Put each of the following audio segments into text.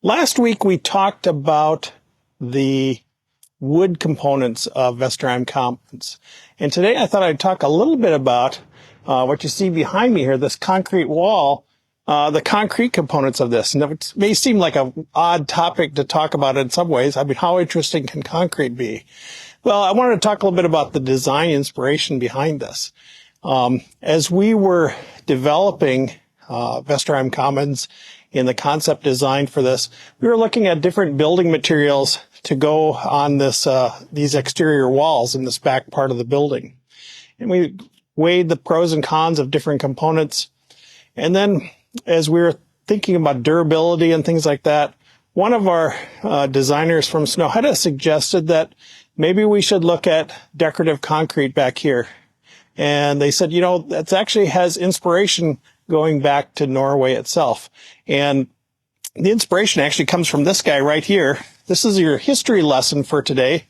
Last week we talked about the wood components of Vesterheim Commons. And today I thought I'd talk a little bit about what you see behind me here, this concrete wall, the concrete components of this. And it may seem like an odd topic to talk about in some ways. I mean, how interesting can concrete be? Well, I wanted to talk a little bit about the design inspiration behind this. As we were developing Vesterheim Commons in the concept design for this, we were looking at different building materials to go on these exterior walls in this back part of the building. And we weighed the pros and cons of different components. And then as we were thinking about durability and things like that, one of our designers from Snowhetta suggested that maybe we should look at decorative concrete back here. And they said, that actually has inspiration going back to Norway itself. And the inspiration actually comes from this guy right here. This is your history lesson for today.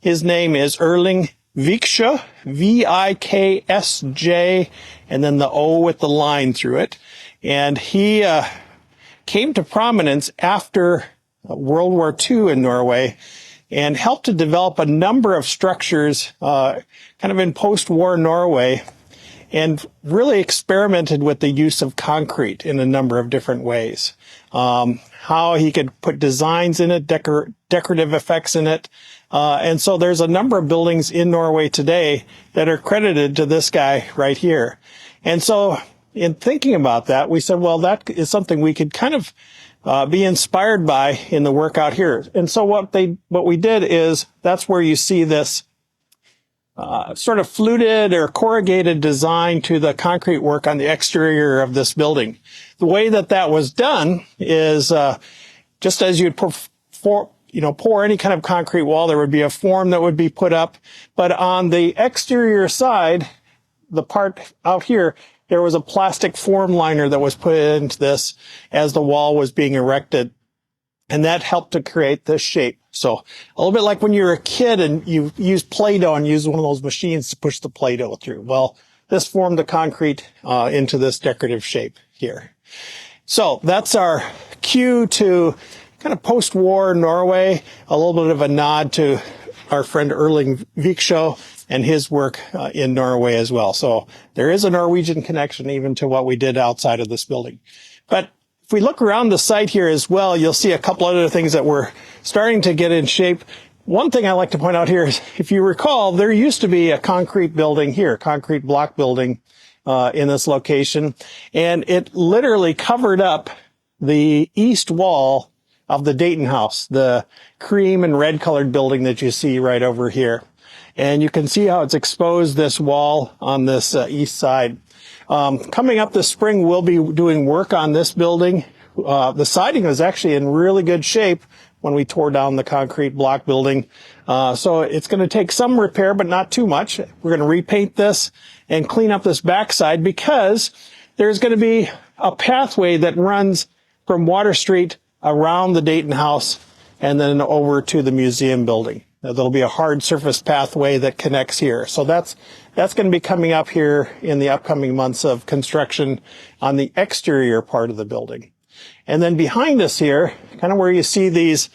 His name is Erling Viksjø, V-I-K-S-J, and then the O with the line through it. And he came to prominence after World War II in Norway and helped to develop a number of structures kind of in post-war Norway, and really experimented with the use of concrete in a number of different ways. How he could put designs in it, decorative effects in it. And so there's a number of buildings in Norway today that are credited to this guy right here. And so in thinking about that, we said, well, that is something we could kind of be inspired by in the work out here. And so what we did is, that's where you see this sort of fluted or corrugated design to the concrete work on the exterior of this building. The way that was done is just as you'd pour any kind of concrete wall, there would be a form that would be put up. But on the exterior side, the part out here, there was a plastic form liner that was put into this as the wall was being erected. And that helped to create this shape. So a little bit like when you were a kid and you used Play-Doh and used one of those machines to push the Play-Doh through. Well, this formed the concrete into this decorative shape here. So that's our cue to kind of post-war Norway, a little bit of a nod to our friend Erling Viksjø and his work in Norway as well. So there is a Norwegian connection even to what we did outside of this building. But if we look around the site here as well, you'll see a couple other things that we're starting to get in shape. One thing I like to point out here is, if you recall, there used to be a concrete building here, concrete block building in this location, and it literally covered up the east wall of the Dayton house, the cream and red colored building that you see right over here. And you can see how it's exposed this wall on this east side. Coming up this spring, we'll be doing work on this building. The siding was actually in really good shape when we tore down the concrete block building. So it's going to take some repair, but not too much. We're going to repaint this and clean up this backside, because there's going to be a pathway that runs from Water Street around the Dayton house and then over to the museum building. There'll be a hard surface pathway that connects here. So that's going to be coming up here in the upcoming months of construction on the exterior part of the building. And then behind us here, kind of where you see these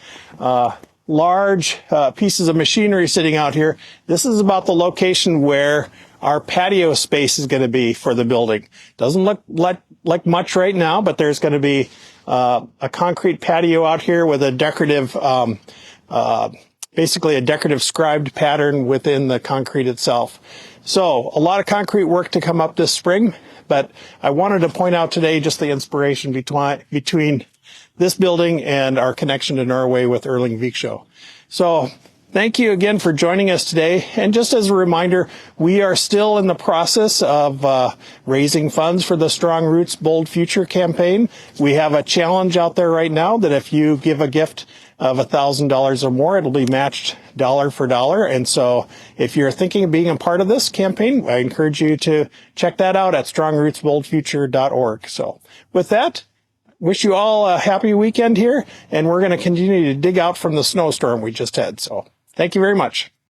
large pieces of machinery sitting out here, this is about the location where our patio space is going to be for the building. Doesn't look like much right now, but there's going to be a concrete patio out here with a decorative basically a decorative scribed pattern within the concrete itself. So a lot of concrete work to come up this spring, but I wanted to point out today just the inspiration between this building and our connection to Norway with Erling Viksjø. So thank you again for joining us today. And just as a reminder, we are still in the process of raising funds for the Strong Roots, Bold Future campaign. We have a challenge out there right now that if you give a gift of $1,000 or more, it'll be matched dollar for dollar. And so if you're thinking of being a part of this campaign, I encourage you to check that out at strongrootsboldfuture.org. So with that, wish you all a happy weekend here, and we're going to continue to dig out from the snowstorm we just had. So thank you very much.